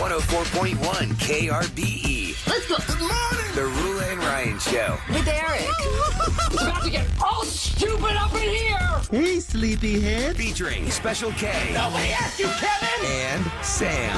104.1 KRBE. Let's go. Good morning. The Rula and Ryan Show. With Eric. It's about to get all stupid up in here. Hey, sleepyhead. Featuring Special K. Nobody asked you, Kevin. And Sam.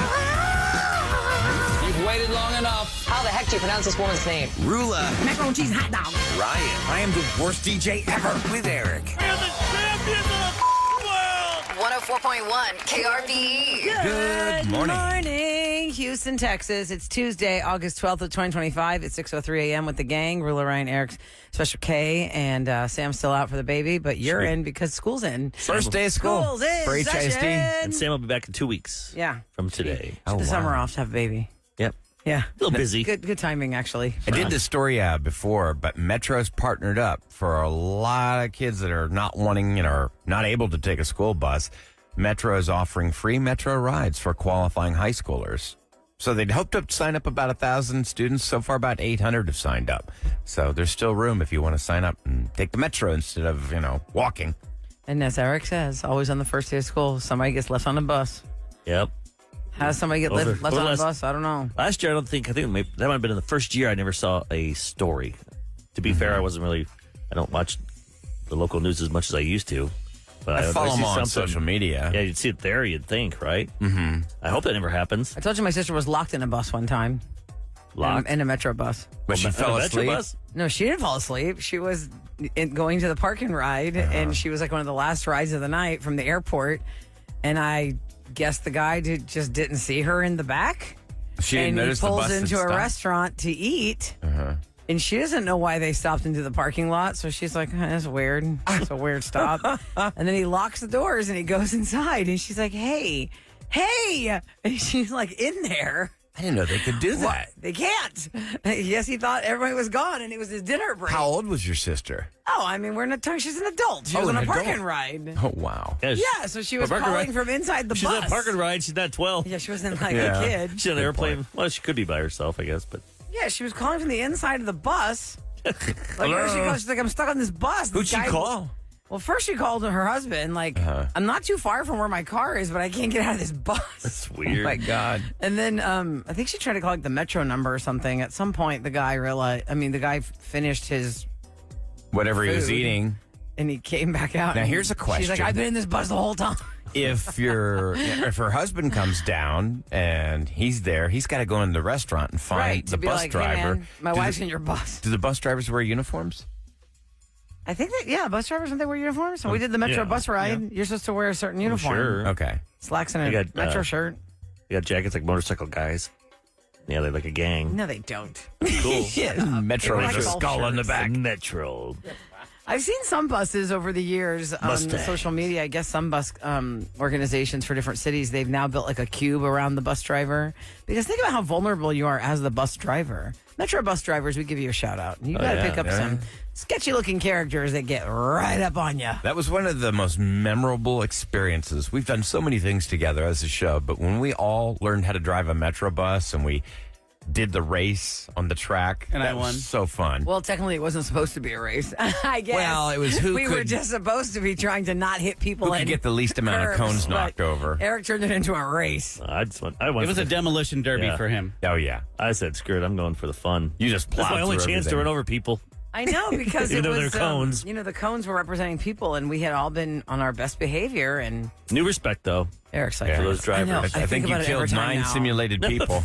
You've waited long enough. How the heck do you pronounce this woman's name? Rula. Macaroni and cheese hot dog. Ryan. I am the worst DJ ever. With Eric. We're the champions of the world. 104.1 KRBE. Good morning. Morning, Houston, Texas. It's Tuesday, August 12th of 2025. It's 6:03 a.m. with the gang. Rula, Ryan, Eric, Special K, and Sam's still out for the baby, but you're in because school's in. First day of school School's in for HISD. session. And Sam will be back in 2 weeks Yeah. from today. Took the summer off to have a baby. Yep. Yeah. A little busy. Good timing, actually. I did this story before, but Metro's partnered up for a lot of kids that are not wanting, or not able to take a school bus. Metro is offering free Metro rides for qualifying high schoolers. So they'd hoped to sign up about 1,000 students. So far, about 800 have signed up. So there's still room if you want to sign up and take the Metro instead of, walking. And as Eric says, always on the first day of school, somebody gets left on the bus. Yep. How does somebody get left on the bus? I don't know. Last year, I think that might have been in the first year I never saw a story. To be fair, I don't watch the local news as much as I used to. But I follow see them on something- social media. Yeah, you'd see it there, you'd think, right? Mm-hmm. I hope that never happens. I told you my sister was locked in a bus one time. Locked? In a Metro bus. But she fell On a Metro asleep. bus? No, she didn't fall asleep. She was going to the parking ride, and she was like one of the last rides of the night from the airport. And I guess the guy just didn't see her in the back. She didn't and notice he the pulls bus had into a stopped? restaurant to eat. And she doesn't know why they stopped into the parking lot. So she's like, that's weird. It's a weird stop. And then he locks the doors and he goes inside. And she's like, hey. And she's like in there. I didn't know they could do that. What? They can't. Yes, he thought everybody was gone and it was his dinner break. How old was your sister? Oh, I mean, she's an adult. She Oh, was on an a parking adult. ride. Oh, wow. Yeah, so she was parking calling ride- from inside the She's bus. on a parking ride. She's not 12. Yeah, she wasn't like Yeah. a kid. She's on an airplane. Well, she could be by herself, I guess. But Yeah, she was calling from the inside of the bus. Like, where she goes, she's like, I'm stuck on this bus. Who'd This she guy- call? Well, first she called her husband, like, I'm not too far from where my car is, but I can't get out of this bus. it's weird. Oh, my God. And then I think she tried to call like the Metro number or something. At some point, the guy finished his, Whatever he was Food. eating. and he came back out. Now, and here's a She's like, question. I've been in this bus the whole time. If her husband comes down and he's there, he's got to go in the restaurant and find Right, the to be bus like, driver. hey man, my Do wife's the- in your bus. Do the bus drivers wear uniforms? I think that, yeah, bus drivers, don't they wear uniforms? So we did the Metro Yeah, bus ride. You're supposed to wear a certain uniform. Sure. Okay. Slacks and a I got, Metro shirt. You got jackets like motorcycle guys. Yeah, they're like a gang. No, they don't. Cool. Metro They with wear a golf skull on the shirts. back. Metro. I've seen some buses over the years on Mustang. social media. I guess some bus organizations for different cities, they've now built like a cube around the bus driver. Because think about how vulnerable you are as the bus driver. Metro bus drivers, we give you a shout out. You got to yeah, pick up some sketchy looking characters that get right up on you. That was one of the most memorable experiences. We've done so many things together as a show, but when we all learned how to drive a Metro bus and we did the race on the track, And that I won. was so fun. Well, technically, it wasn't supposed to be a race. I guess. Well, it was who we were could- just supposed to be trying to not hit people. Who could and get the least amount of curbs, cones but knocked over? Eric turned it into a race. I went It was for a demolition derby Yeah. for him. Oh, yeah. I said, screw it. I'm going for the fun. You just That's plowed my only through chance to everything. run over people. I know, because Even it though was they're cones. the cones were representing people, and we had all been on our best behavior. And New respect, though, Eric's like, for those I drivers. know. I think you about it every killed time 9 now. simulated people.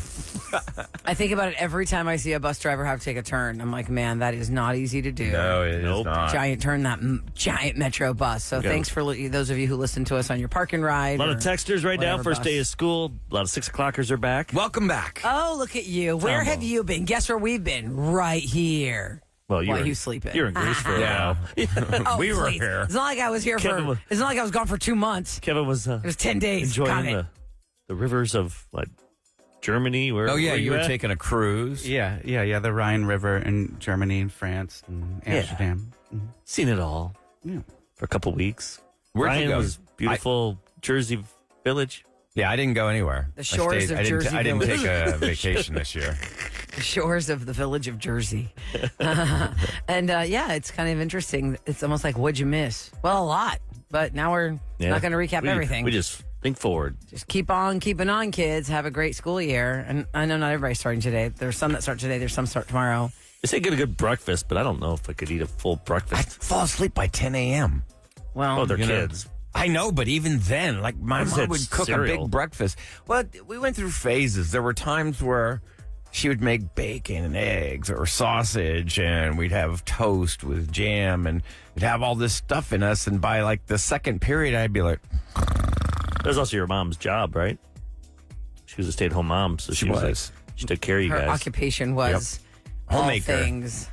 I think about it every time I see a bus driver have to take a turn. I'm like, man, that is not easy to do. No, it is Nope. not. Giant turn, that giant Metro bus. So Yeah. thanks for those of you who listen to us on your parking ride. A lot or of texters right now. whatever First bus. day of school. A lot of 6 o'clockers are back. Welcome back. Oh, look at you. Where have you been? Guess where we've been? Right here. Well, While you sleeping. You're in Greece for a Yeah. while. Oh, We were please. here. It's not like I was here Kevin was- it's not like I was gone for 2 months. Kevin was It was 10 days. Got enjoying it. the rivers of what, Germany. Where? Oh, yeah, where you were at? taking a cruise. Yeah, the Rhine River in Germany and France and Amsterdam. Seen it all Yeah. for a couple weeks. Where'd you Ryan go? was beautiful Jersey Village. Yeah, I didn't go anywhere. The shores of Jersey I didn't Village. take a vacation this year. The shores of the village of Jersey. And yeah, it's kind of interesting. It's almost like, what'd you miss? Well, a lot. But now we're not going to recap everything. We just Think forward. Just keep on keeping on, kids. Have a great school year. And I know not everybody's starting today. There's some that start today. There's some start tomorrow. They say get a good breakfast, but I don't know if I could eat a full I breakfast. fall asleep by 10 a.m. Well, Oh, they're You know, kids. I know, but even then, like my just mom had would cook cereal. a big breakfast. Well, we went through phases. There were times where she would make bacon and eggs or sausage, and we'd have toast with jam, and we'd have all this stuff in us. And by like the second period, I'd be like, That was also your mom's job, right? She was a stay-at-home mom, so she was. was. She took care of you her guys. occupation was all Homemaker. things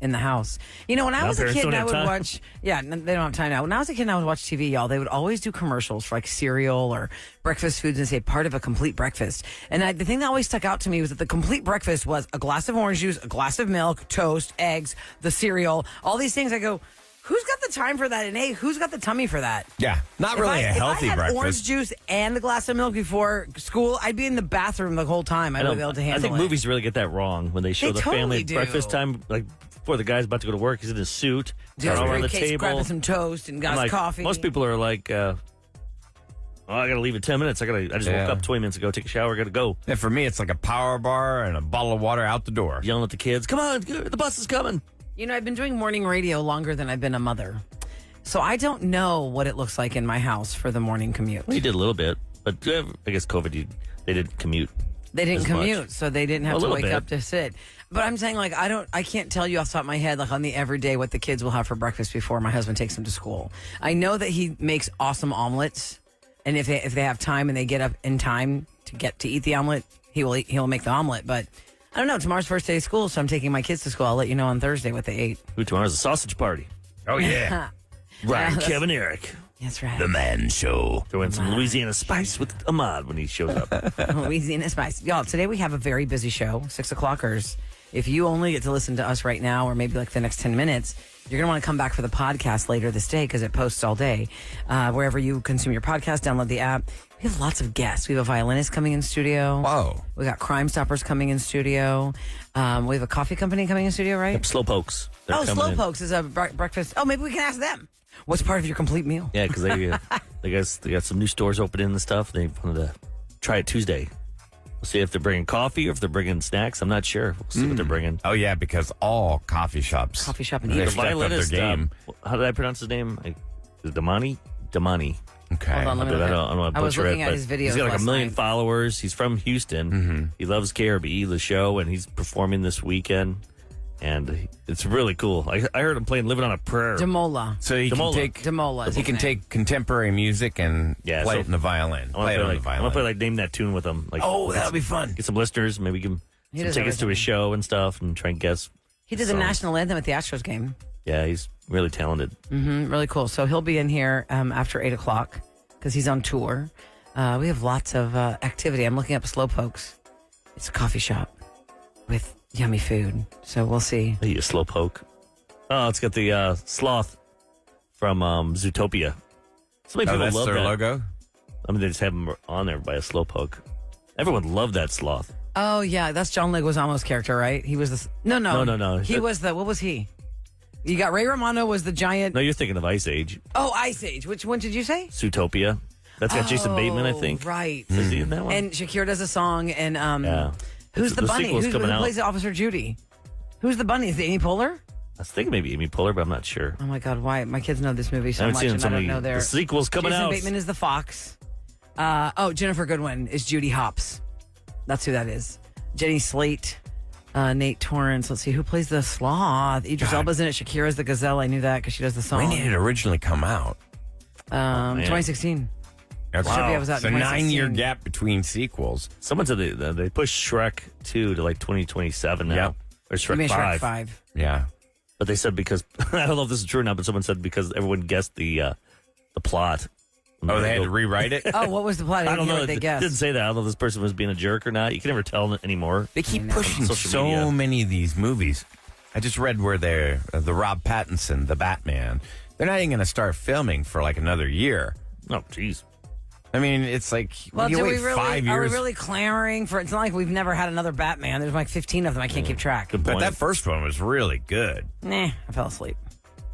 in the house. You know, when I Now was a parents kid, don't I have would time. watch. Yeah, they don't have time now. When I was a kid, and I would watch TV. Y'all, they would always do commercials for like cereal or breakfast foods and say part of a complete breakfast. And the thing that always stuck out to me was that the complete breakfast was a glass of orange juice, a glass of milk, toast, eggs, the cereal, all these things. I go, who's got the time for that? And A, who's got the tummy for that? yeah, not really a healthy if I had breakfast. orange juice and a glass of milk before school, I'd be in the bathroom the whole time. I would be able to handle I think it. movies really get that wrong when they show They the totally family do. breakfast time, like before the guy's about to go to work. He's in his suit, Just all around the briefcase, table. grabbing some toast and got I'm like, coffee. Most people are like, "Oh, I got to leave in 10 minutes. I just Yeah. woke up 20 minutes ago, take a shower, got to go." And for me, it's like a power bar and a bottle of water out the door. Yelling at the kids, "Come on, the bus is coming." You know, I've been doing morning radio longer than I've been a mother. So I don't know what it looks like in my house for the morning commute. Well, you did a little bit, but I guess COVID, they did commute. They didn't as much. commute, so they didn't have A to little wake bit. up to sit. But I'm saying, like, I can't tell you off the top of my head, like, on the everyday what the kids will have for breakfast before my husband takes them to school. I know that he makes awesome omelets, and if they have time and they get up in time to eat the omelet, he'll make the omelet. But I don't know. Tomorrow's first day of school, so I'm taking my kids to school. I'll let you know on Thursday what they ate. Ooh, tomorrow's a sausage party. Oh, yeah. Ryan, that's- Kevin, Eric. That's right. The Man Show. Throw in some Louisiana spice with Ahmad when he shows up. Louisiana Spice. Y'all, today we have a very busy show, 6 o'clockers. If you only get to listen to us right now or maybe like the next 10 minutes, you're going to want to come back for the podcast later this day because it posts all day. Wherever you consume your podcast, download the app. We have lots of guests. We have a violinist coming in studio. Whoa. We got Crime Stoppers coming in studio. We have a coffee company coming in studio, right? Slowpokes. They're Oh, coming in. Slowpokes is a breakfast. Oh, maybe we can ask them. What's part of your complete meal? Yeah, because they got some new stores opening and stuff. They wanted to try it Tuesday. We'll see if they're bringing coffee or if they're bringing snacks. I'm not sure. We'll see what they're bringing. Oh, yeah, because all coffee shops. Coffee shop and They eat. The stepped up their violinist, game. how did I pronounce his name? Is it Damani? Damani. Okay. Hold on, let me look I at- don't want to I was butcher looking it, at but his videos he's got like last 1 million night. followers. He's from Houston. He loves KRB, the show, and he's performing this weekend. And it's really cool. I heard him playing "Living on a Prayer." Demola. So he Demola. can take Demola is he his can name. take contemporary music and Yeah, play so it in the violin. I want Play it to on play the like violin. name that tune with him. Like, Oh, that'll be fun. get some listeners. Maybe give him He some does tickets to his everything. show and stuff, and try and guess. He did the songs. national anthem at the Astros game. Yeah, he's really talented. Really cool. So he'll be in here after 8 o'clock because he's on tour. We have lots of activity. I'm looking up Slowpokes. It's a coffee shop with yummy food. So we'll see. He a slowpoke. Oh, it's got the sloth from Zootopia. So many Oh, people that's love their that. logo? I mean, they just have him on there by a slowpoke. Everyone loved that sloth. Oh, yeah. That's John Leguizamo's character, right? He was the... No. He was the... What was he? You got Ray Romano was the giant... No, you're thinking of Ice Age. Oh, Ice Age. Which one did you say? Zootopia. That's got Jason Bateman, I think. Right. Is he in that one? And Shakira does a song, and Yeah. who's the bunny? sequel's Who coming out. plays Officer Judy? Who's the bunny? Is it Amy Poehler? I was thinking maybe Amy Poehler, but I'm not sure. Oh my God! Why my kids know this movie so I haven't much, seen and so I don't many. know their. The sequel's coming Jason out. Bateman is the fox. Jennifer Goodwin is Judy Hopps. That's who that is. Jenny Slate, Nate Torrance. Let's see who plays the sloth. Idris Elba's in it. Shakira's the gazelle. I knew that because she does the song. When did it originally come out? man. 2016. Okay. Trivia was out It's a in 2016. 9-year gap between sequels. Someone said they pushed Shrek 2 to like 2027 now. Yep. Or You Shrek mean 5. Shrek 5. Yeah. But they said because, I don't know if this is true or not, but someone said because everyone guessed the plot. Oh, they had to rewrite it? Oh, what was the plot? I don't know. What they It guessed. didn't say that. I don't know if this person was being a jerk or not. You can never tell anymore. They keep pushing Social so media. many of these movies. I just read where they're the Rob Pattinson, the Batman. They're not even going to start filming for like another year. Oh, jeez. I mean, it's like Well, you do wait we really? 5 Are we years. really clamoring for? It's not like we've never had another Batman. There's like 15 of them. I can't keep track. Good But point. that first one was really good. Nah, I fell asleep.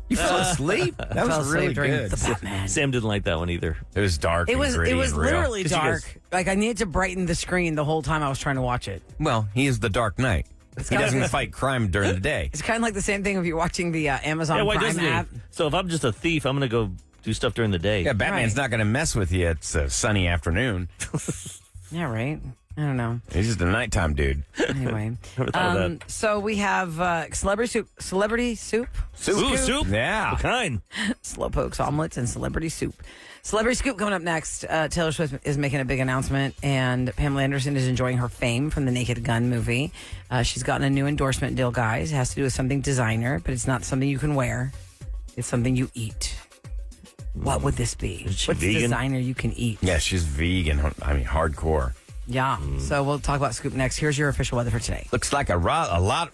You fell asleep? That Fell was asleep really during good. the Batman. Sam didn't like that one either. It was dark. It and was gritty and real. literally 'Cause you dark. guys- Like I needed to brighten the screen the whole time I was trying to watch it. Well, he is the Dark Knight. He doesn't fight crime during the day. It's kind of like the same thing if you're watching the Amazon Yeah, why Prime doesn't he? app. So if I'm just a thief, I'm going to go do stuff during the day. Yeah, Batman's Right. not going to mess with you. It's a sunny afternoon. Yeah, right. I don't know. He's just a nighttime dude. Anyway, Never thought of that. so we have celebrity soup, Ooh, soup? Yeah. What kind? slowpokes, omelets, and celebrity soup. Celebrity scoop coming up next. Taylor Swift is making a big announcement, and Pamela Anderson is enjoying her fame from the Naked Gun movie. She's gotten a new endorsement deal, guys. It has to do with something designer, but it's not something you can wear. It's something you eat. What would this be? Is she What's the vegan? designer you can eat? Yeah, she's vegan. I mean, hardcore. Yeah. So we'll talk about scoop next. Here's your official weather for today. Looks like a lot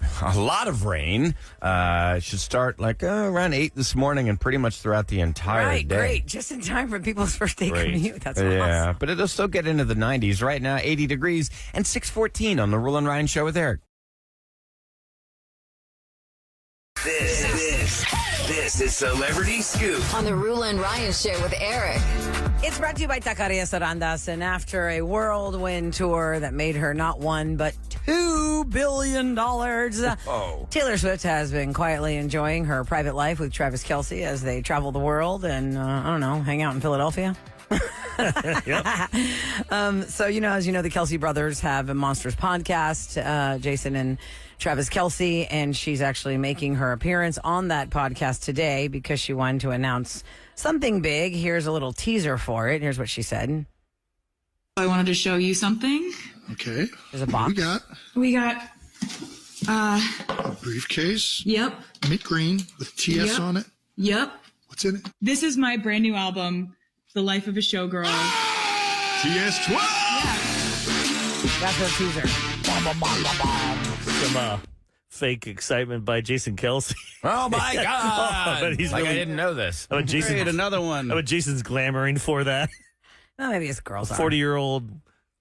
of rain. Should start like around 8 this morning and pretty much throughout the entire Right, day. great. Just in time for people's first day Great. commute. That's Yeah, awesome. but it'll still get into the 90s. Right now, 80 degrees and 6:14 on the Rule and Ryan Show with Eric. This is Celebrity Scoop. On the Rule and Ryan Show with Eric. It's brought to you by Taqueria Sarandas, and after a whirlwind tour that made her not $1 but $2 billion, Taylor Swift has been quietly enjoying her private life with Travis Kelce as they travel the world and, I don't know, hang out in Philadelphia. So, as you know, the Kelce brothers have a Monsters podcast, Jason and Travis Kelce, and she's actually making her appearance on that podcast today because she wanted to announce something big. Here's a little teaser for it. Here's what she said. I wanted to show you something. Okay. There's a box. We got, A briefcase, yep, mint green with TS Yep. on it. yep. What's in it? This is my brand new album, The Life of a Showgirl. TS 12. That's her teaser. Some fake excitement by Jason Kelce. Oh my God! But he's like really- I didn't know this. How about Jason? Great, another one. How about Jason's glamoring for that? Oh, maybe it's girls. 40-year-old.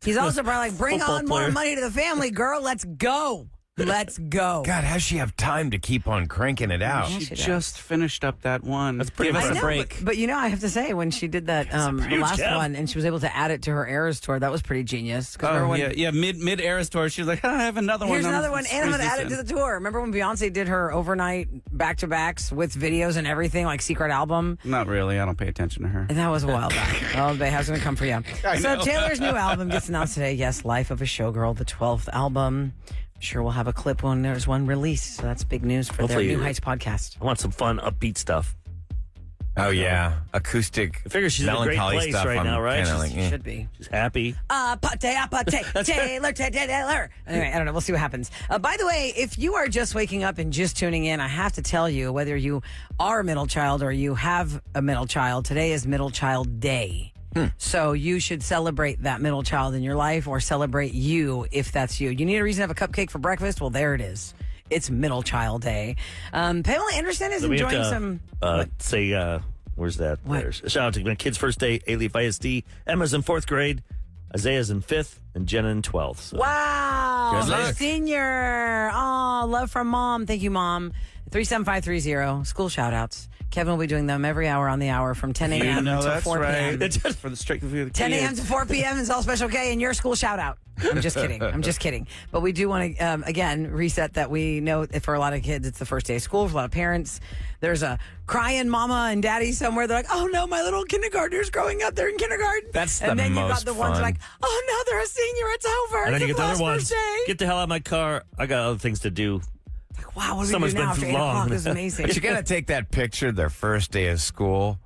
He's also probably like, bring Football on more player. money to the family, girl. Let's go. Let's go. God, how's she have time to keep on cranking it out? Yeah, She she does. just finished up that one. That's pretty Give us I a know, break. but I have to say, when she did that the huge last gap. one, and she was able to add it to her Eras tour, that was pretty genius. 'Cause Oh, remember when- yeah. Mid Eras tour, she was like, I have another one. Here's I'm another one, and I'm going to squeeze add it this to in. the tour. Remember when Beyonce did her overnight back-to-backs with videos and everything, like Secret Album? Not really. I don't pay attention to her. And that was a while back. Oh, babe, how's it going to come for you? So Taylor's new album gets announced today. Yes, Life of a Showgirl, the 12th album. Sure, we'll have a clip when there's one released. So that's big news for Hopefully their New you- Heights podcast. I want some fun, upbeat stuff. Oh yeah, acoustic. I figure she's in a great melancholy place stuff. right I'm now, right? kinda She's- like, eh. Should be. She's happy. Taylor. Anyway, I don't know. We'll see what happens. By the way, if you are just waking up and just tuning in, I have to tell you, whether you are a middle child or you have a middle child, today is Middle Child Day. So you should celebrate that middle child in your life or celebrate you if that's you. You need a reason to have a cupcake for breakfast? Well, there it is. It's Middle Child Day. Pamela Anderson is So we have enjoying to, some... say, where's that? What? There's a shout out to my kids' first day, A-Leaf ISD. Emma's in 4th grade. Isaiah's in 5th. And Jenna in 12th. So. Wow. Good luck. Senior. Oh, love from mom. Thank you, Mom. 37530, school shout outs. Kevin will be doing them every hour on the hour from 10 a.m. You know until that's 4 right. p.m. For the straight view of the 10 a.m. kids. to 4 p.m. is all Special K and your school shout out. I'm just kidding. I'm just kidding. But we do want to, again, reset that we know that for a lot of kids, it's the first day of school. For a lot of parents, there's a crying mama and daddy somewhere. They're like, oh no, my little kindergartner's growing up. They're in kindergarten. That's the And then you've got most the ones fun. like, oh no, they're a senior. It's over. And then you It's get the the other last ones. first day. Get the hell out of my car. I got other things to do. Like, wow, what do we Summer's do now been after too 8 o'clock? long. This is amazing. But you got to take that picture, their first day of school.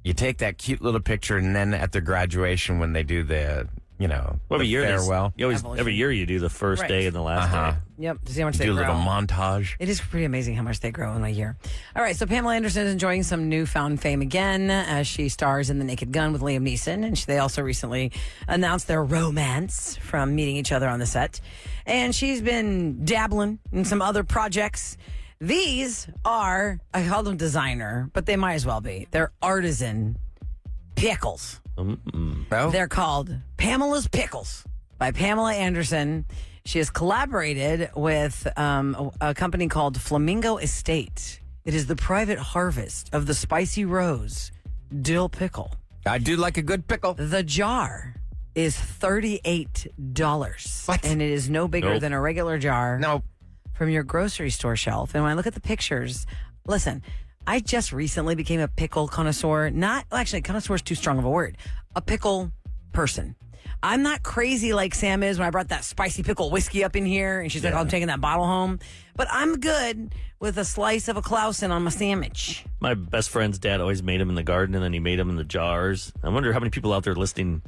You take that cute little picture, and then at their graduation, when they do the, Every the year, farewell, you always Evolution. every year you do the first Right. day and the last day. Yep, to see how much they do a grow. little montage. It is pretty amazing how much they grow in a year. All right, so Pamela Anderson is enjoying some newfound fame again as she stars in The Naked Gun with Liam Neeson. And they also recently announced their romance from meeting each other on the set. And she's been dabbling in some other projects. These are, I call them designer, but they might as well be. They're artisan pickles. Oh, They're called Pamela's Pickles by Pamela Anderson. She has collaborated with a company called Flamingo Estate. It is the private harvest of the spicy rose dill pickle. I do like a good pickle. The jar is $38. What? And it is no bigger Nope. than a regular jar No. from your grocery store shelf. And when I look at the pictures, listen, I just recently became a pickle connoisseur. Connoisseur is too strong of a word. A pickle person. I'm not crazy like Sam is when I brought that spicy pickle whiskey up in here and she's like, oh, I'm taking that bottle home. But I'm good with a slice of a Clausen on my sandwich. My best friend's dad always made them in the garden, and then he made them in the jars. I wonder how many people out there listening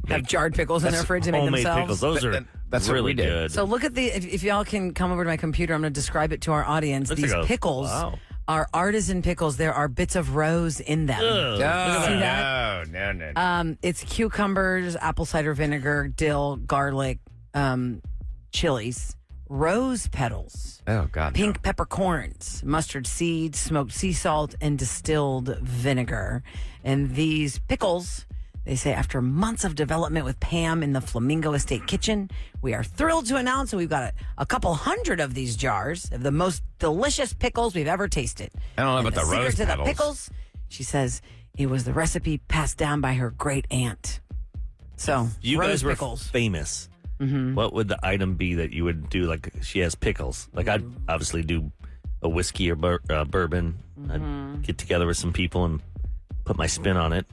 Have jarred pickles in their fridge and make homemade themselves. pickles. Those are that's what really we did. good. So look at if y'all can come over to my computer, I'm going to describe it to our audience. Looks These like a- pickles wow. are artisan pickles. There are bits of rose in them. Ugh. See that? No. It's cucumbers, apple cider vinegar, dill, garlic, chilies, rose petals, Oh, God. pink peppercorns, mustard seeds, smoked sea salt, and distilled vinegar. And these pickles, they say, after months of development with Pam in the Flamingo Estate kitchen, we are thrilled to announce that we've got a couple hundred of these jars of the most delicious pickles we've ever tasted. I don't know And about the secret rose to petals. the pickles, she says, it was the recipe passed down by her great aunt. So, You rose guys were pickles. famous. What would the item be that you would do? Like, she has pickles. Like, I'd obviously do a whiskey or bourbon. I'd get together with some people and put my spin on it.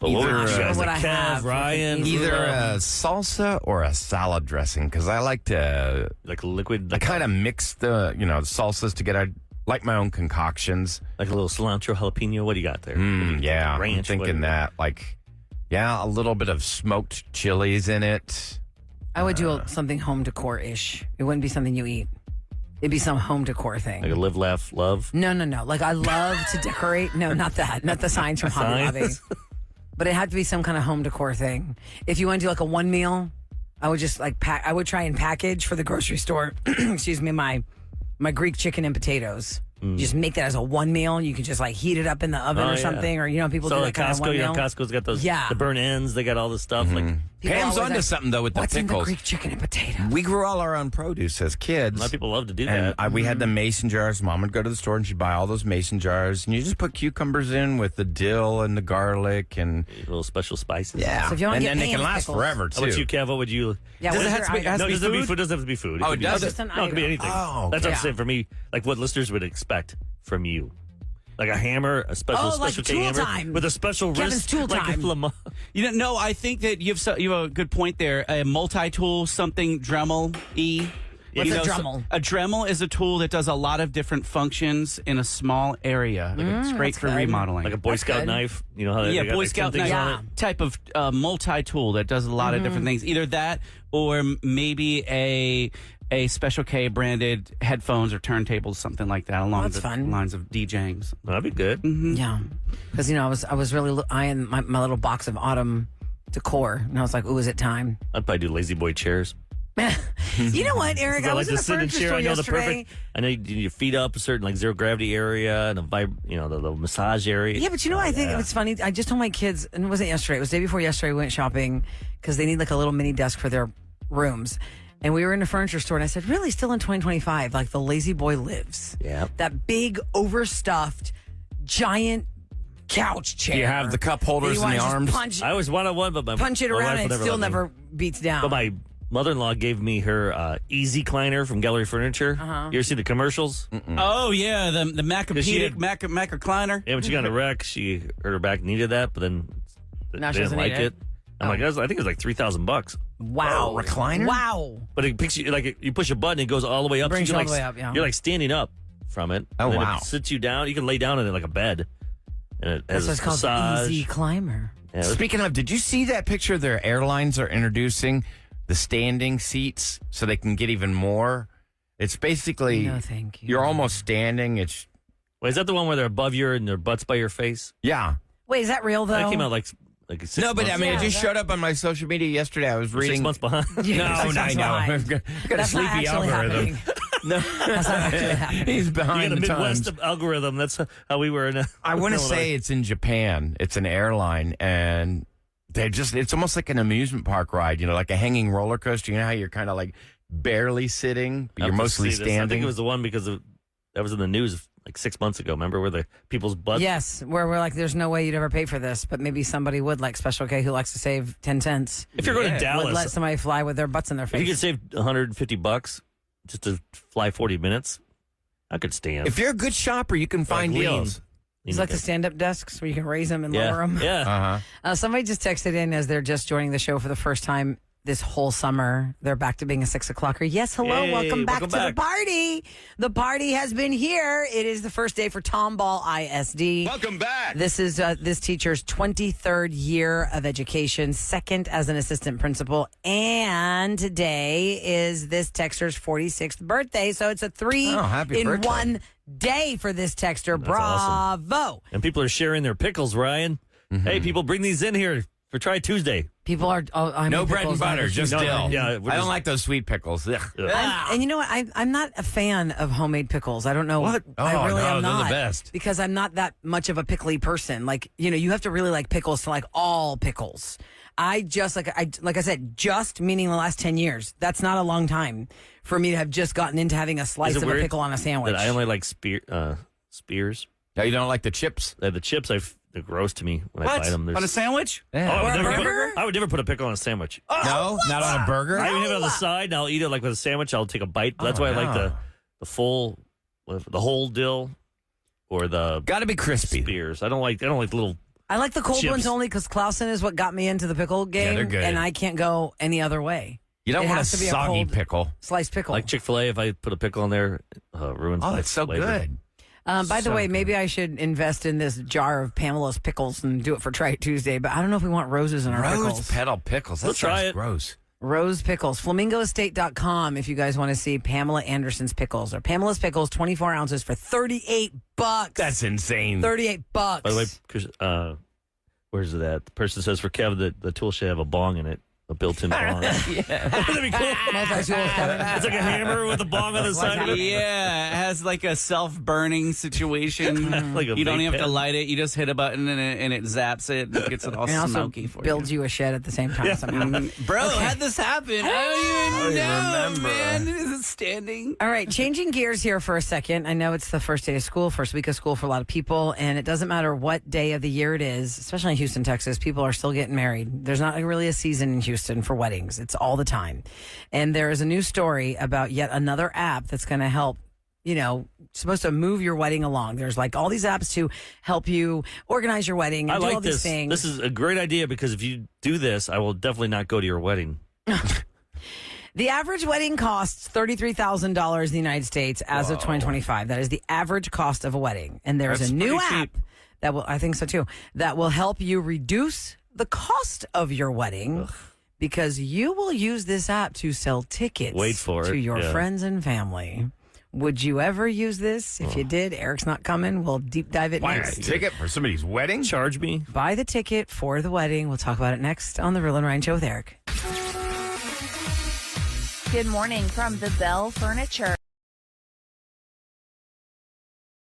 But what Either, would you guys what like? I have Kev, for Ryan, cookies. Either Rula? a salsa or a salad dressing, because I like to like a liquid, I kind of mix the salsas together. I like my own concoctions. like a little cilantro jalapeno. What do you got there? Yeah, ranch. I'm thinking that. A little bit of smoked chilies in it. I would do something home decor-ish. It wouldn't be something you eat. It'd be some home decor thing. Like a live, laugh, love. No. Like, I love to decorate. No, not that. Not the signs from Hobby Lobby. Signs? But it had to be some kind of home decor thing. If you want to do like a one meal, I would just I would try and package for the grocery store, excuse me, my Greek chicken and potatoes. You just make that as a one meal. You could just heat it up in the oven Oh, or yeah. something, or people So do that like kind of one Costco, meal. Costco's got those. Yeah. The burn ends. They got all this stuff. Like People Pam's always onto ask, something, though, with the what's in the pickles. Greek chicken and potatoes? We grew all our own produce as kids. a lot of people love to do And that. we had the mason jars. Mom would go to the store and she'd buy all those mason jars. And you just put cucumbers in with the dill and the garlic and Little special spices. yeah. So if you wanna and get then they can Pam's last pickles- forever too. How about you, Kev? What would you? Yeah, Does what it is have your to be- item? has No, to it be doesn't have to be food? food. Doesn't have to be food. Oh, could be- does it? Just an No, it could be item. anything. Oh, That's what okay. I'm saying. For me, like what listeners would expect from you. Like a hammer, a special Oh, like specialty tool hammer time. with a special Kevin's wrist, tool like time. a Lamar. No, I think that you have a good point there. A multi-tool, something Dremel-y. What's a so Dremel? a Dremel is a tool that does a lot of different functions in a small area. It's great that's for good. remodeling. Like a Boy Scout good. knife. You know how they yeah, got Boy like 10 Scout things knife on it? type of multi-tool that does a lot of different things. Either that or maybe a Special K branded headphones or turntables, something like that, along That's the fun. lines of DJing. That'd be good. Yeah, because I was really eyeing my little box of autumn decor, and I was like, "Ooh, is it time?" I'd probably do lazy boy chairs. You know what, Eric? I I was like in to a sit in furniture chair. store I know the yesterday. perfect. I know you do your feet up a certain like zero gravity area and a the massage area. Yeah, but you know what I think it's funny? I just told my kids, and it wasn't yesterday, it was the day before yesterday, we went shopping because they need like a little mini desk for their rooms. And we were in a furniture store, and I said, really, still in 2025, like the Lazy Boy lives. Yeah. That big, overstuffed, giant couch chair. You have the cup that holders you in wanna the just arms. Punch, I was one-on-one, but punch it my around, wife and will it still let me. never beats down. But my mother-in-law gave me her Easy Kleiner from Gallery Furniture. You ever see the commercials? Oh yeah, the Macopedic Because she Mac recliner. Yeah, when she got in a wreck, she hurt her back, needed that, but then Now she didn't doesn't like need it. I'm like, I think it was like $3,000. Wow. recliner? Wow. But it picks you like you push a button, it goes all the way up. Brings so you you're all like, the way up, yeah. You're like standing up from it. Oh, and then wow. It sits you down. You can lay down in it like a bed, and it That's has what a it's called, massage. the Easy Climber. Yeah, it was- Speaking of, did you see that picture? Their airlines are introducing the standing seats so they can get even more. It's basically No, thank you. you're almost standing. It's Wait, is that the one where they're above you and their butts by your face? yeah. Wait, is that real, though? That came out like 6 No, but months I mean, Yeah, it just that- showed up on my social media yesterday. I was 6 reading. months behind. Yeah, No, that's I know. fine. I've got a That's not sleepy actually algorithm. happening. No, That's not actually happening. he's You behind got a the Midwest times. algorithm. That's how we were in. I want to Illinois. say it's in Japan. It's an airline, and it's almost like an amusement park ride, like a hanging roller coaster. You know how you're kind of like barely sitting, but I you're have to mostly see this. I standing. think it was the one because that was in the news like 6 months ago. Remember where the people's butts? Yes, where we're like, there's no way you'd ever pay for this, but maybe somebody would, like Special K, who likes to save 10 cents. If you're going to Would Dallas, let somebody fly with their butts in their if you could face. save $150 just to fly 40 minutes, I could stand. If you're a good shopper, you can find deals. It's like the stand-up desks where you can raise them and yeah, lower them. Yeah. Somebody just texted in as they're just joining the show for the first time this whole summer. They're back to being a 6 o'clocker. Yes, hello, Yay, welcome back welcome to back. the party. The party has been here. It is the first day for Tomball ISD. Welcome back. This is this teacher's 23rd year of education, second as an assistant principal, and today is this texter's 46th birthday. So it's a happy in birthday. one day for this texter. That's Bravo. awesome. And people are sharing their pickles, Ryan. Hey, people, bring these in here for Try Tuesday. People are I No mean, bread and pickles on butter, it. just No, dill. yeah, I don't like those sweet pickles. Ugh. And you know what? I'm not a fan of homemade pickles. I don't know. What? I Oh, really no, am they're the not. best. Because I'm not that much of a pickly person. Like, you have to really like pickles to like all pickles. I just, like I said, just meaning the last 10 years. That's not a long time for me to have just gotten into having a slice Is it of a weird pickle on a sandwich. That I only like spears. Yeah, you don't like the chips? The chips, they're gross to me when I bite them. On a sandwich? Yeah. I would, Or a never burger? I would never put a pickle on a sandwich. No, not on a burger. I even have it on the side, and I'll eat it like with a sandwich. I'll take a bite. That's why I like no. the full, the whole dill, or the Got to be crispy. spears. I don't like little. I like the cold Chips. ones only because Clausen is what got me into the pickle game. they're good. And I can't go any other way. You don't It want a has to be a soggy cold pickle. Sliced pickle. Like Chick-fil-A, if I put a pickle on there, ruins Oh, my it's so flavor. good. By the So way, good. maybe I should invest in this jar of Pamela's pickles and do it for Try It Tuesday, but I don't know if we want roses in our Rose pickles. petal pickles. That We'll try sounds it. gross. Rose pickles. FlamingoEstate.com if you guys want to see Pamela Anderson's pickles. Or Pamela's pickles, 24 ounces for $38. That's insane. $38. By the way, Chris, where's it at? The person says for Kevin that the tool should have a bong in it, a built-in bong. That'd be cool. Multi-tools, Kevin. It's like a hammer with a bong on the side of it. Yeah, it has like a self-burning situation. Like a You don't vape even have to pen. light it. You just hit a button and it zaps it and gets it all And also smoky for builds you a shed at the same time somehow. Bro, how'd this happen? I don't even know, remember. man. Is it standing? All right, changing gears here for a second. I know it's the first day of school, first week of school for a lot of people, and it doesn't matter what day of the year it is, especially in Houston, Texas, people are still getting married. There's not really a season in Houston for weddings. It's all the time. And there is a new story about yet another app that's going to help, supposed to move your wedding along. There's like all these apps to help you organize your wedding and I do all like these this. things. This is a great idea because if you do this, I will definitely not go to your wedding. The average wedding costs $33,000 in the United States as of 2025. That is the average cost of a wedding. And there's That's a new pretty app cheap. that will, I think so too, that will help you reduce the cost of your wedding because you will use this app to sell tickets Wait for to it, your yeah. friends and family. Would you ever use this? If you did, Eric's not coming. We'll deep dive it Buy a next. ticket for somebody's wedding? Charge me. Buy the ticket for the wedding. We'll talk about it next on The Real and Ryan Show with Eric. Good morning from the Bell Furniture.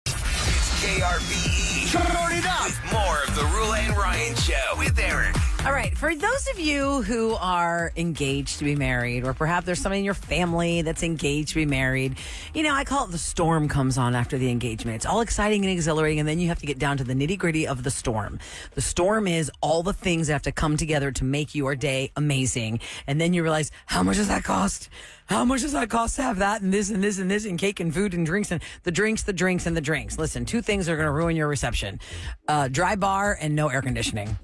KRBE. Turn it up. With more of the Rule and Ryan Show with Eric. All right, for those of you who are engaged to be married, or perhaps there's somebody in your family that's engaged to be married, I call it the storm comes on after the engagement. It's all exciting and exhilarating, and then you have to get down to the nitty-gritty of the storm. The storm is all the things that have to come together to make your day amazing, and then you realize, how much does that cost? How much does that cost to have that and this and this and this and cake and food and drinks and the drinks and the drinks? Listen, two things are going to ruin your reception. Dry bar and no air conditioning.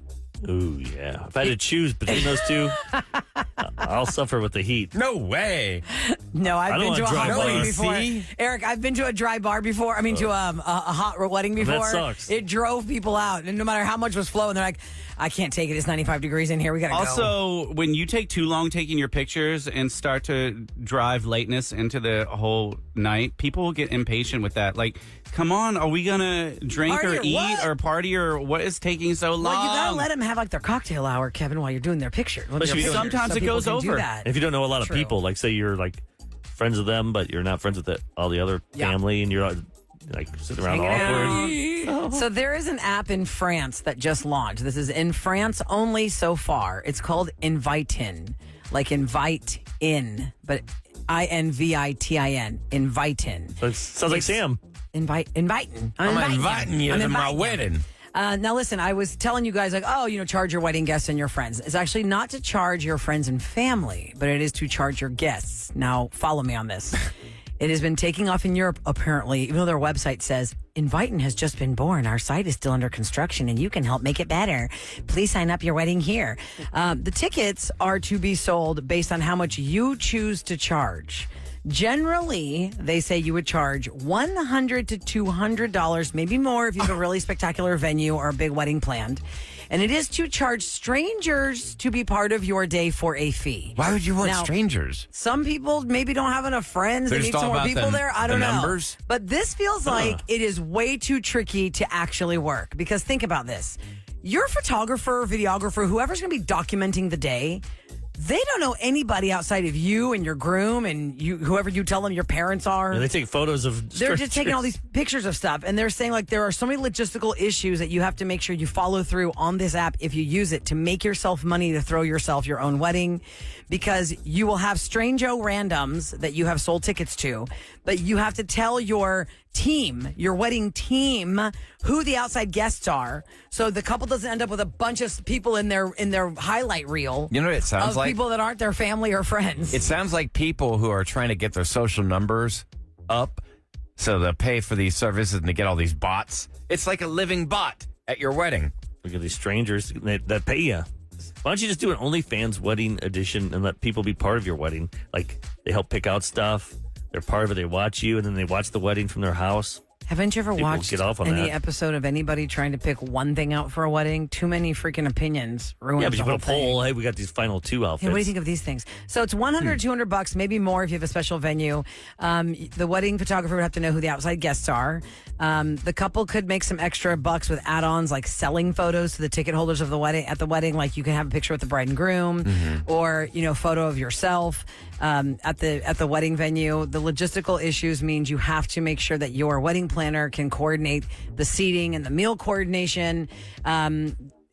Ooh, yeah. If I had to choose between those two, I'll suffer with the heat. No way. No, I've I don't been to a want dry hot wedding bar. before. See? Eric, I've been to a dry bar before. I mean, to a hot wedding That before. sucks. It drove people out. And no matter how much was flowing, they're like, I can't take it. It's 95 degrees in here. We got to go. Also, when you take too long taking your pictures and start to drive lateness into the whole night, people will get impatient with that. Like, come on, are we going to drink Party or or eat what? or party or what is taking so long? Well, you got to let them have like their cocktail hour, Kevin, while you're doing their picture. But sometimes it people goes can do over. that. If you don't know a lot of True. people, like say you're like friends with them, but you're not friends with all the other Yeah. family, and you're like sitting around Hanging awkward. out. So there is an app in France that just launched. This is in France only so far. It's called Invitin, like invite in, but INVITIN, Invitin. Sounds like Sam. inviting. I'm inviting you to my wedding. Now, listen, I was telling you guys, like, charge your wedding guests and your friends. It's actually not to charge your friends and family, but it is to charge your guests. Now, follow me on this. It has been taking off in Europe, apparently, even though their website says, Inviting has just been born. Our site is still under construction, and you can help make it better. Please sign up your wedding here. The tickets are to be sold based on how much you choose to charge. Generally, they say you would charge $100 to $200, maybe more if you have a really spectacular venue or a big wedding planned. And it is to charge strangers to be part of your day for a fee. Why would you want Now, strangers? Some people maybe don't have enough friends. They're They just need some all more about people the- there. I the don't know. numbers? But this feels like it is way too tricky to actually work. Because think about this. Your photographer, videographer, whoever's going to be documenting the day, they don't know anybody outside of you and your groom and you, whoever you tell them your parents are. And they take photos of They're just taking all these pictures of stuff, and they're saying like there are so many logistical issues that you have to make sure you follow through on this app if you use it to make yourself money to throw yourself your own wedding, because you will have strange-o randoms that you have sold tickets to, but you have to tell your team, your wedding team, who the outside guests are, so the couple doesn't end up with a bunch of people in their highlight reel. You know what it sounds of like? people that aren't their family or friends. It sounds like people who are trying to get their social numbers up so they'll pay for these services and to get all these bots. It's like a living bot at your wedding. Look at these strangers that pay you. Why don't you just do an OnlyFans wedding edition and let people be part of your wedding? Like, they help pick out stuff. They're part of it. They watch you, and then they watch the wedding from their house. Haven't you ever People watched get off on any that. episode of anybody trying to pick one thing out for a wedding? Too many freaking opinions ruin Yeah, but the you whole put a poll. thing. Hey, we got these final two outfits. Hey, what do you think of these things? So it's $100, $200, maybe more if you have a special venue. The wedding photographer would have to know who the outside guests are. The couple could make some extra bucks with add-ons like selling photos to the ticket holders of the wedding. At the wedding, like you can have a picture with the bride and groom, or photo of yourself at the wedding venue. The logistical issues means you have to make sure that your wedding planner can coordinate the seating and the meal coordination.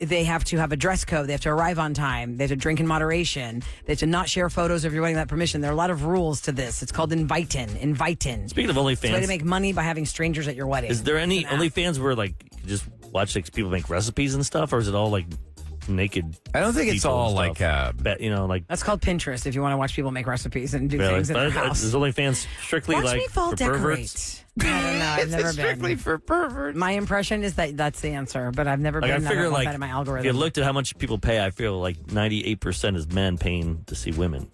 They have to have a dress code. They have to arrive on time. They have to drink in moderation. They have to not share photos of your wedding without permission. There are a lot of rules to this. It's called inviting. Speaking of OnlyFans, It's a way to make money by having strangers at your wedding. is there any It's an app. OnlyFans where like you just watch like people make recipes and stuff, or is it all like naked? I don't think it's people all and like stuff? like That's called Pinterest if you want to watch people make recipes and do really, things in their but house. is OnlyFans strictly Watch like me fall for decorate. perverts? I don't know. I've never strictly been. for perverts. My impression is that that's the answer, but I've never Like I been. figure don't want like that in my if algorithm. you looked at how much people pay, I feel like 98% is men paying to see women.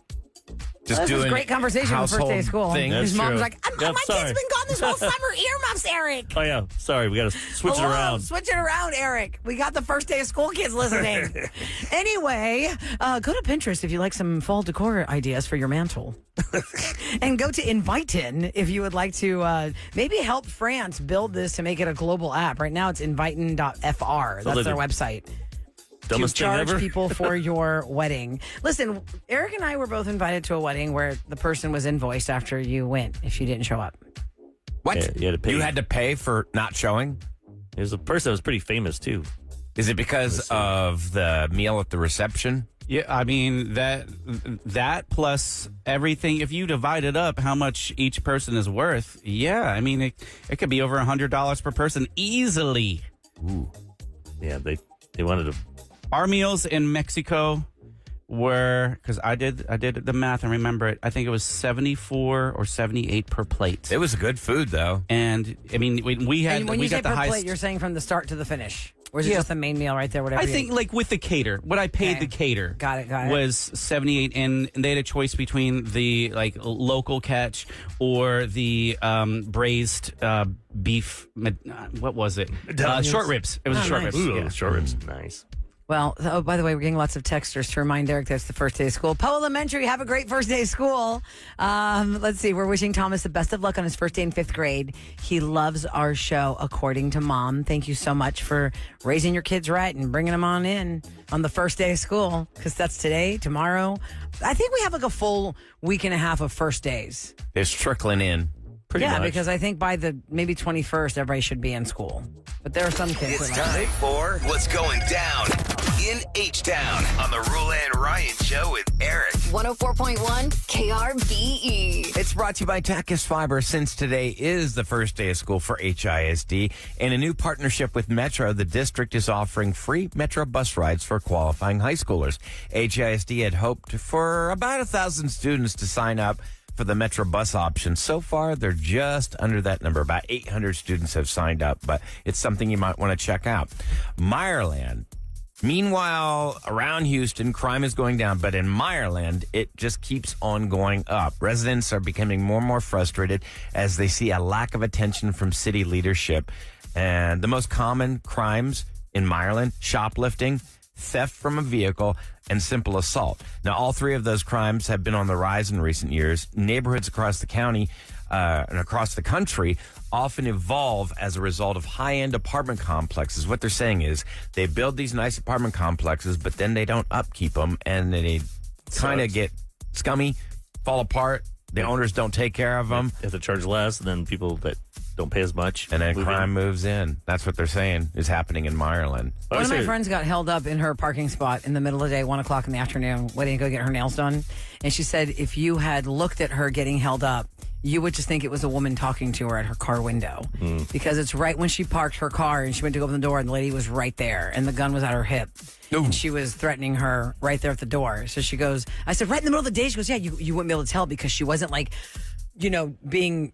Just This is doing great conversation on the first day of household school. things. His That's mom's true. like, Yep, my sorry. kid's been gone this whole summer. Earmuffs, Eric. Oh yeah, sorry, we got to switch it Hello, around. Switch it around, Eric. We got the first day of school kids listening. Anyway, go to Pinterest if you like some fall decor ideas for your mantle. And go to Invitin if you would like to maybe help France build this to make it a global app. Right now it's invitin.fr. That's their website. Dumbest to thing charge ever. people for your wedding. Listen, Eric and I were both invited to a wedding where the person was invoiced after you went if you didn't show up. What? Yeah, you had to pay. You had to pay for not showing? There's a person that was pretty famous too. Is it because of the meal at the reception? Yeah, I mean that plus everything. If you divide it up, how much each person is worth? Yeah, I mean it could be over $100 per person easily. Ooh. Yeah, they wanted to. Our meals in Mexico were, because I did the math and remember it. I think it was 74 or 78 per plate. It was good food, though. And I mean, we had And when we you say got the per highest. plate, you're saying from the start to the finish? Or is it Yeah. just the main meal right there, whatever I you think eat? like with the cater, what I paid Okay. the cater Got it. was 78, and they had a choice between the like local catch or the braised beef. What was it? Short ribs. It was a short nice. ribs. Ooh, Yeah. short ribs, nice. Well, by the way, we're getting lots of texters to remind Eric that's the first day of school. Poe Elementary, have a great first day of school. Let's see. We're wishing Thomas the best of luck on his first day in 5th grade. He loves our show, according to Mom. Thank you so much for raising your kids right and bringing them on in on the first day of school, because that's today, tomorrow. I think we have like a full week and a half of first days. It's trickling in. Pretty yeah, much. because I think by the maybe 21st, everybody should be in school. But there are some kids It's who are like, time for What's Going Down in H-Town on the Rule and Ryan Show with Eric. 104.1 KRBE. It's brought to you by Tachys Fiber. Since today is the first day of school for HISD, in a new partnership with Metro, the district is offering free Metro bus rides for qualifying high schoolers. HISD had hoped for about 1,000 students to sign up for the Metro bus option. So far, they're just under that number. About 800 students have signed up, but it's something you might want to check out. Meyerland. Meanwhile, around Houston, crime is going down, but in Meyerland, it just keeps on going up. Residents are becoming more and more frustrated as they see a lack of attention from city leadership. And the most common crimes in Meyerland, shoplifting, theft from a vehicle, and simple assault. Now, all three of those crimes have been on the rise in recent years. Neighborhoods across the county and across the country often evolve as a result of high-end apartment complexes. What they're saying is they build these nice apartment complexes, but then they don't upkeep them, and they kind of get scummy, fall apart. The owners don't take care of them. They have to charge less, and then people that don't pay as much. And then crime moves in. That's what they're saying is happening in Meyerland. One of my friends got held up in her parking spot in the middle of the day, 1 o'clock in the afternoon, waiting to go get her nails done. And she said if you had looked at her getting held up, you would just think it was a woman talking to her at her car window. Because it's right when she parked her car and she went to open the door and the lady was right there and the gun was at her hip. And she was threatening her right there at the door. So she goes, I said, right in the middle of the day? She goes, yeah, you wouldn't be able to tell because she wasn't like, being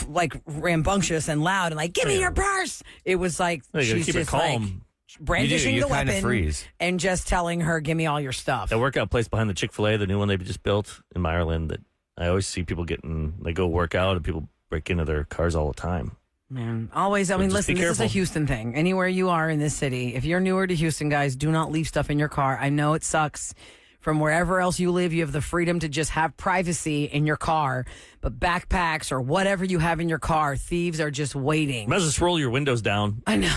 like rambunctious and loud and like, give me your purse. It was like, she's keep just it calm. like brandishing the kind of weapon freeze. and just telling her, give me all your stuff. That workout place behind the Chick-fil-A, the new one they just built in Meyerland, that I always see people they go work out and people break into their cars all the time. Man, always. I mean, just listen, be this is a careful. Houston thing. Anywhere you are in this city, if you're newer to Houston, guys, do not leave stuff in your car. I know it sucks. From wherever else you live, you have the freedom to just have privacy in your car. But backpacks or whatever you have in your car, thieves are just waiting. Might as well just roll your windows down. I know.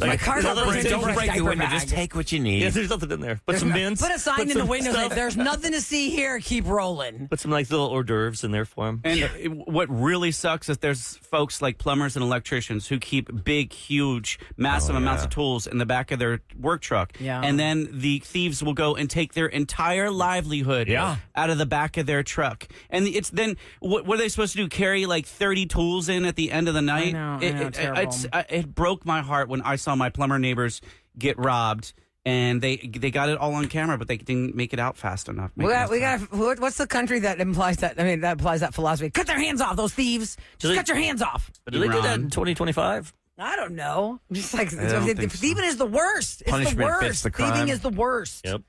My car's don't not break- Don't break the diaper window. bag. Just take what you need. Yeah, there's nothing in there. Put some mints. Put a sign in the some window stuff. that there's nothing to see here. Keep rolling. Put some like little hors d'oeuvres in there for them. And what really sucks is there's folks like plumbers and electricians who keep big, huge, massive amounts of tools in the back of their work truck. Yeah. And then the thieves will go and take their entire livelihood out of the back of their truck. And it's then, what are they supposed to do? Carry like 30 tools in at the end of the night? I know, terrible. It broke my heart when I saw my plumber neighbors get robbed. And they got it all on camera, but they didn't make it out fast enough. What's the country that implies that? I mean, that applies that philosophy. Cut their hands off, those thieves. Just cut your hands off. But do they do that Iran. in 2025? I don't know. Just like don't think so. thieving is the worst. It's Punishment the worst. fits the crime. Thieving is the worst. Yep.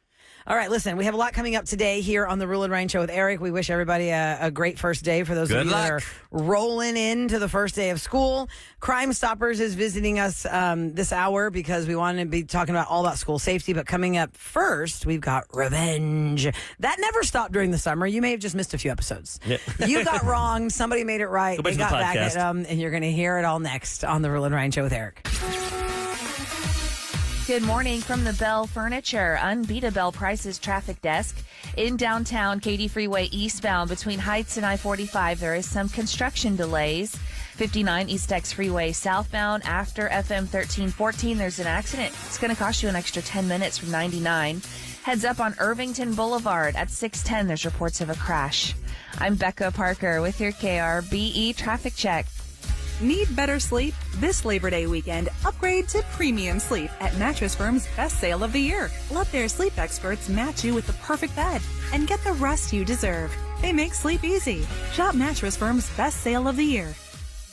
All right, listen, we have a lot coming up today here on the Rule and Ryan Show with Eric. We wish everybody a great first day for those of Good you that are luck. rolling into the first day of school. Crime Stoppers is visiting us this hour because we want to be talking all about school safety. But coming up first, we've got revenge. That never stopped during the summer. You may have just missed a few episodes. Yeah. You got wrong. Somebody made it right. Go back They to the got back at podcast. them, and you're going to hear it all next on the Rule and Ryan Show with Eric. Good morning from the Bell Furniture Unbeatable Prices Traffic Desk. In downtown Katy Freeway eastbound between Heights and I-45, there is some construction delays. 59 East X Freeway southbound after FM 1314, there's an accident. It's going to cost you an extra 10 minutes from 99. Heads up on Irvington Boulevard at 610, there's reports of a crash. I'm Becca Parker with your KRBE traffic check. Need better sleep? This Labor Day weekend, upgrade to premium sleep at Mattress Firm's best sale of the year. Let their sleep experts match you with the perfect bed and get the rest you deserve. They make sleep easy. Shop Mattress Firm's best sale of the year.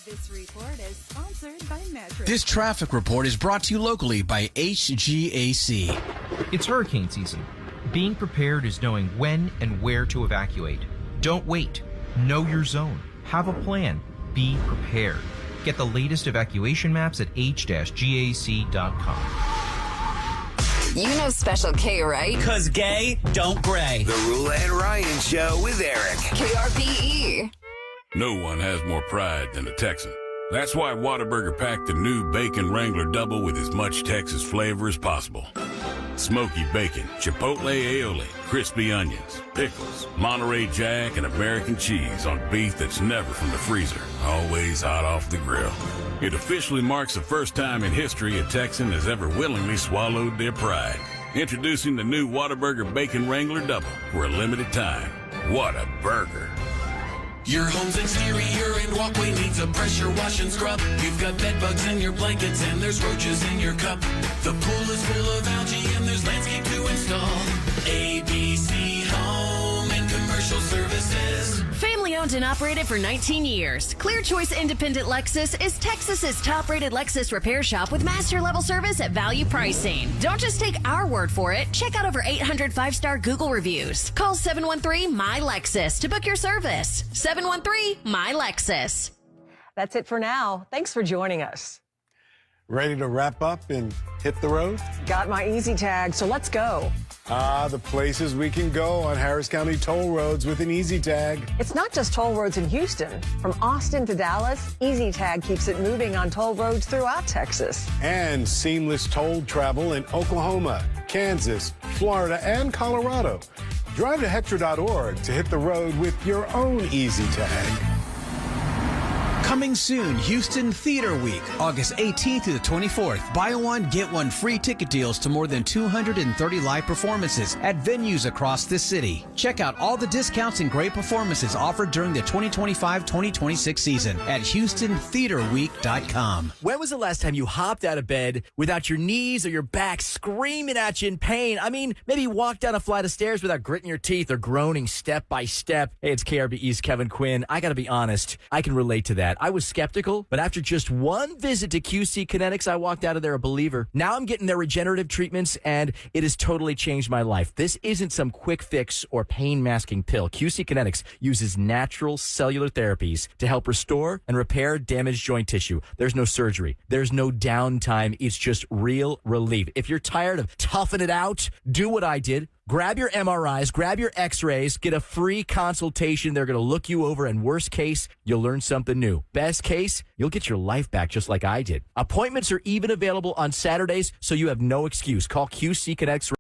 This report is sponsored by Mattress. This traffic report is brought to you locally by HGAC. It's hurricane season. Being prepared is knowing when and where to evacuate. Don't wait. Know your zone. Have a plan. Be prepared. Get the latest evacuation maps at h-gac.com. You know Special K, right? Cause gay don't gray. The Rule and Ryan Show with Eric. KRBE. No one has more pride than a Texan. That's why Whataburger packed the new Bacon Wrangler Double with as much Texas flavor as possible. Smoky bacon, chipotle aioli, crispy onions, pickles, Monterey Jack, and American cheese on beef that's never from the freezer, always hot off the grill. It officially marks the first time in history a Texan has ever willingly swallowed their pride. Introducing the new Whataburger Bacon Wrangler Double for a limited time. What a burger. Your home's exterior and walkway needs a pressure wash and scrub. You've got bed bugs in your blankets and there's roaches in your cup. The pool is full of algae and there's landscape to install. ABC Home and Commercial Services. Family owned and operated for 19 years, Clear Choice Independent Lexus is Texas's top-rated Lexus repair shop with master-level service at value pricing. Don't just take our word for it. Check out over 800 5-star Google reviews. Call 713-MY-LEXUS to book your service. 713-MY-LEXUS. That's it for now. Thanks for joining us. Ready to wrap up and hit the road? Got my Easy Tag, so let's go. The places we can go on Harris County toll roads with an Easy Tag. It's not just toll roads in Houston. From Austin to Dallas, Easy Tag keeps it moving on toll roads throughout Texas. And seamless toll travel in Oklahoma, Kansas, Florida, and Colorado. Drive to Hetra.org to hit the road with your own Easy Tag. Coming soon, Houston Theater Week, August 18th to the 24th. Buy one, get one free ticket deals to more than 230 live performances at venues across the city. Check out all the discounts and great performances offered during the 2025-2026 season at HoustonTheaterWeek.com. When was the last time you hopped out of bed without your knees or your back screaming at you in pain? I mean, maybe you walked down a flight of stairs without gritting your teeth or groaning step by step. Hey, it's KRBE's Kevin Quinn. I gotta be honest, I can relate to that. I was skeptical, but after just one visit to QC Kinetics, I walked out of there a believer. Now I'm getting their regenerative treatments, and it has totally changed my life. This isn't some quick fix or pain-masking pill. QC Kinetics uses natural cellular therapies to help restore and repair damaged joint tissue. There's no surgery. There's no downtime. It's just real relief. If you're tired of toughing it out, do what I did. Grab your MRIs, grab your x-rays, get a free consultation. They're going to look you over, and worst case, you'll learn something new. Best case, you'll get your life back just like I did. Appointments are even available on Saturdays, so you have no excuse. Call QC Kinetics